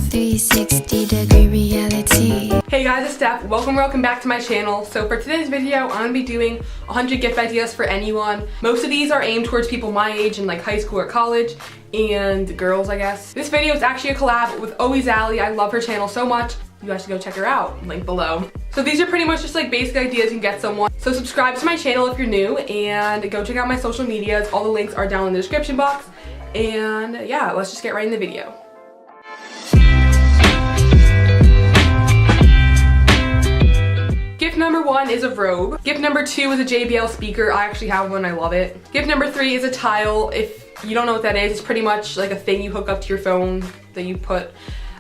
360-degree reality. Hey guys, it's Steph. Welcome back to my channel. So for today's video, I'm gonna be doing 100 gift ideas for anyone. Most of these are aimed towards people my age in like high school or college, and girls, I guess. This video is actually a collab with Always Allie. I love her channel so much. You guys should go check her out, link below. So these are pretty much just like basic ideas you can get someone. So subscribe to my channel if you're new, and go check out my social medias. All the links are down in the description box. And yeah, let's just get right in the video. Gift number 1 is a robe. Gift number 2 is a JBL speaker. I actually have one, I love it. Gift number 3 is a tile. If you don't know what that is, it's pretty much like a thing you hook up to your phone that you put,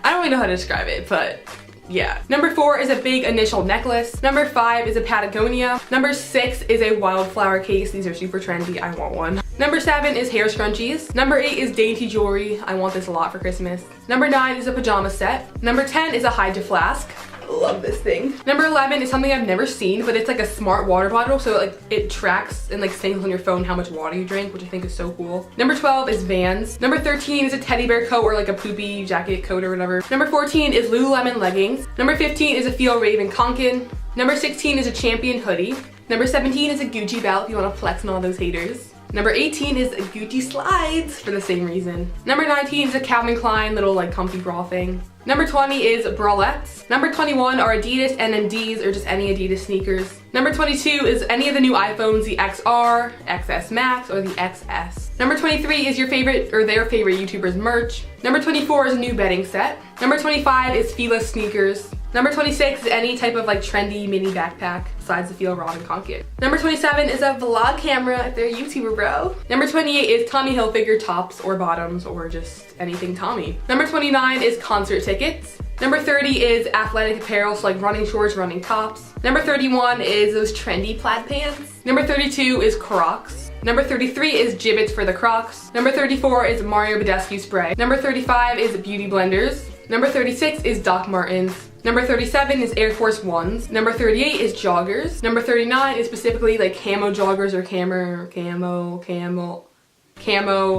I don't really know how to describe it, but yeah. Number 4 is a big initial necklace. Number 5 is a Patagonia. Number 6 is a wildflower case. These are super trendy, I want one. Number 7 is hair scrunchies. Number 8 is dainty jewelry. I want this a lot for Christmas. Number 9 is a pajama set. Number 10 is a Hydro flask. Love this thing. Number 11 is something I've never seen, but it's like a smart water bottle, so like it tracks and like syncs on your phone how much water you drink, which I think is so cool. Number 12 is Vans. Number 13 is a teddy bear coat or like a poopy jacket coat or whatever. Number 14 is Lululemon leggings. Number 15 is a Feel Raven Conkin. Number 16 is a Champion hoodie. Number 17 is a Gucci belt if you want to flex on all those haters. Number 18 is Gucci slides for the same reason. Number 19 is a Calvin Klein little like comfy bra thing. Number 20 is bralettes. Number 21 are Adidas NMDs or just any Adidas sneakers. Number 22 is any of the new iPhones, the XR, XS Max, or the XS. Number 23 is your favorite or their favorite YouTuber's merch. Number 24 is a new bedding set. Number 25 is Fila sneakers. Number 26 is any type of like trendy mini backpack besides the Feel Raven Conkin. Number 27 is a vlog camera if they're a YouTuber, bro. Number 28 is Tommy Hilfiger tops or bottoms or just anything Tommy. Number 29 is concert tickets. Number 30 is athletic apparel, so like running shorts, running tops. Number 31 is those trendy plaid pants. Number 32 is Crocs. Number 33 is Gibbets for the Crocs. Number 34 is Mario Badescu spray. Number 35 is beauty blenders. Number 36 is Doc Martens. Number 37 is Air Force Ones. Number 38 is joggers. Number 39 is specifically like camo joggers or camo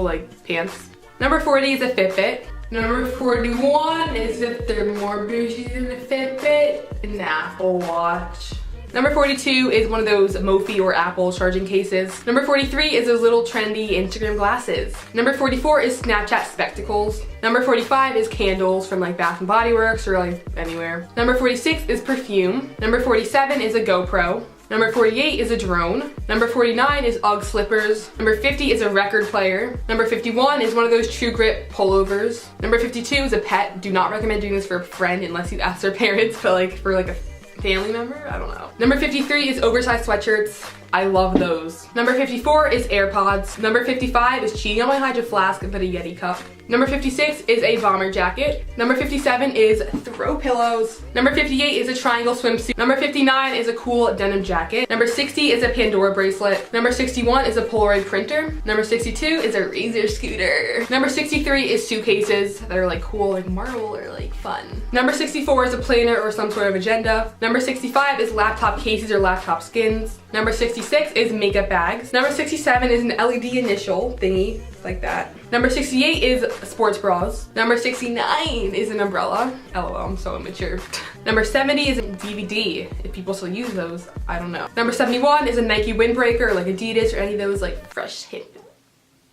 like pants. Number 40 is a Fitbit. Number 41 is if they're more bougie than a Fitbit, an Apple Watch. Number 42 is one of those Mophie or Apple charging cases. Number 43 is those little trendy Instagram glasses. Number 44 is Snapchat spectacles. Number 45 is candles from like Bath & Body Works or like anywhere. Number 46 is perfume. Number 47 is a GoPro. Number 48 is a drone. Number 49 is UGG slippers. Number 50 is a record player. Number 51 is one of those True Grit pullovers. Number 52 is a pet. Do not recommend doing this for a friend unless you ask their parents, but like for like a family member? I don't know. Number 53 is oversized sweatshirts. I love those. Number 54 is AirPods. Number 55 is cheating on my Hydro flask but a Yeti cup. Number 56 is a bomber jacket. Number 57 is throw pillows. Number 58 is a triangle swimsuit. Number 59 is a cool denim jacket. Number 60 is a Pandora bracelet. Number 61 is a Polaroid printer. Number 62 is a Razor scooter. Number 63 is suitcases that are like cool, like marble or like fun. Number 64 is a planner or some sort of agenda. Number 65 is laptop cases or laptop skins. Number 66 is makeup bags. Number 67 is an LED initial thingy, like that. Number 68 is sports bras. Number 69 is an umbrella. LOL, I'm so immature. Number 70 is a DVD. If people still use those, I don't know. Number 71 is a Nike windbreaker, like Adidas or any of those like fresh hip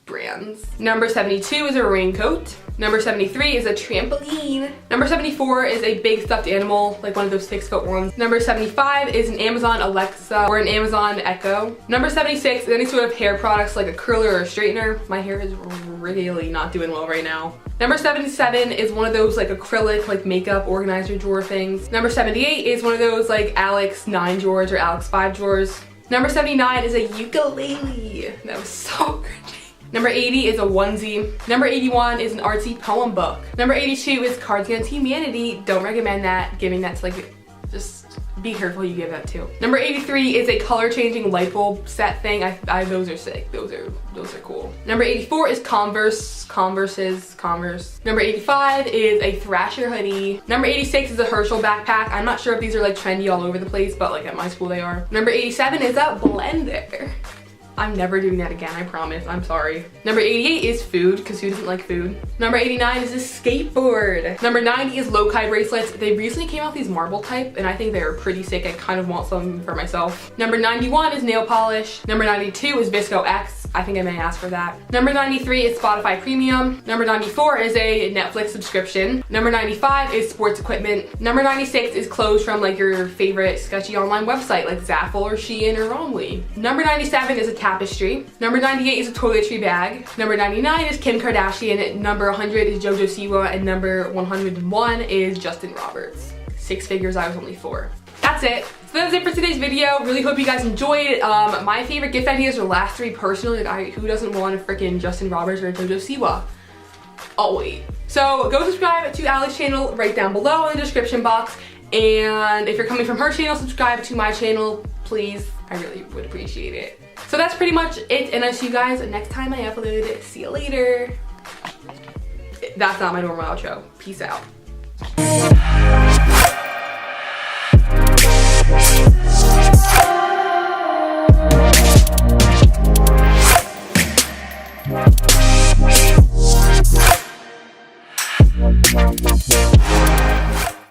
brands. Number 72 is a raincoat. Number 73 is a trampoline. Number 74 is a big stuffed animal, like one of those 6-foot ones. Number 75 is an Amazon Alexa or an Amazon Echo. Number 76 is any sort of hair products like a curler or a straightener. My hair is really not doing well right now. Number 77 is one of those like acrylic like makeup organizer drawer things. Number 78 is one of those like Alex 9 drawers or Alex 5 drawers. Number 79 is a ukulele. That was so cringy. Number 80 is a onesie. Number 81 is an artsy poem book. Number 82 is Cards Against Humanity. Don't recommend that. Giving that to like, just be careful who you give that to. Number 83 is a color changing light bulb set thing. Those are sick. Those are cool. Number 84 is Converse. Number 85 is a Thrasher hoodie. Number 86 is a Herschel backpack. I'm not sure if these are like trendy all over the place, but like at my school they are. Number 87 is a blender. I'm never doing that again, I promise. I'm sorry. Number 88 is food, because who doesn't like food? Number 89 is a skateboard. Number 90 is low-kai bracelets. They recently came out these marble type, and I think they're pretty sick. I kind of want some for myself. Number 91 is nail polish. Number 92 is Visco X. I think I may ask for that. Number 93 is Spotify Premium. Number 94 is a Netflix subscription. Number 95 is sports equipment. Number 96 is clothes from like your favorite sketchy online website like Zaful or Shein or Romley. Number 97 is a tapestry. Number 98 is a toiletry bag. Number 99 is Kim Kardashian. Number 100 is JoJo Siwa, and number 101 is Justin Roberts. 6 figures, I was only 4. That's it. So that's it for today's video. Really hope you guys enjoyed. My favorite gift ideas are the last 3 personally. Like, who doesn't want a freaking Justin Roberts or a JoJo Siwa? I'll wait. So go subscribe to Allie's channel right down below in the description box. And if you're coming from her channel, subscribe to my channel, please. I really would appreciate it. So that's pretty much it, and I'll see you guys next time I upload. See you later. That's not my normal outro. Peace out.